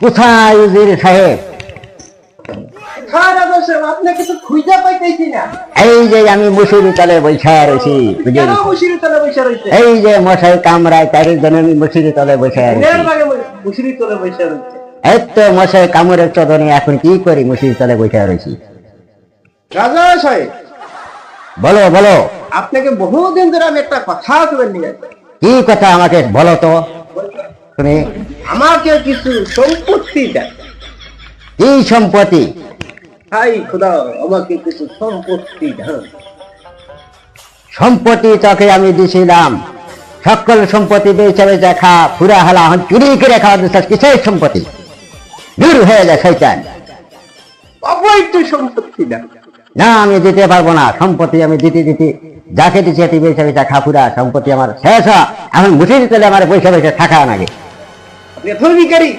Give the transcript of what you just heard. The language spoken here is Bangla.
কোথায় উজির সাহেব? আপনাকে তো খুঁজে পাইতেছি না। এই যে আমি মুসুরি তলে বৈশা রয়েছি, কেন মুসিরি তলে বসে রয়েছে? এই যে মশাই কামড়ায় তার জন্য আমি মুসুরি তলে বসে রয়েছি। মুসিরি তলে বসে রয়েছে। এই তো মশাই কামড়ের চোদনে এখন কি করি, মুসুরি তলে বসে রয়েছি। রাজা সাহেব, বলো বলো, আপনাকে বহুদিন ধরে আমি একটা কথা বলে নিয়ে যাচ্ছি। কি কথা আমাকে বলো তো তুমি। আমাকে কিছু সম্পত্তি দেন। কি সম্পত্তি? হাই খোদা, আমাকে কিছু সম্পত্তি দেন। সম্পত্তি তোকে আমি দিছিলাম, সকল সম্পত্তি বেচে বেচে খা, পুরা হালা এখন চুরি করে খাওয়া দিচ্ছিস, কিসের সম্পত্তি? দূর হয়ে যায় শয়তান। অবৈধ সম্পত্তি দেন। না, আমি দিতে পারবো না। সম্পত্তি আমি দিতে দিতে যাকে দিচ্ছি বেচে বেচে খা, পুরা সম্পত্তি আমার শেষ হয়। এখন মুঠি দিতে আমার পয়সা পয়সা থাকা নাকি। আপনি এত ভিখারি?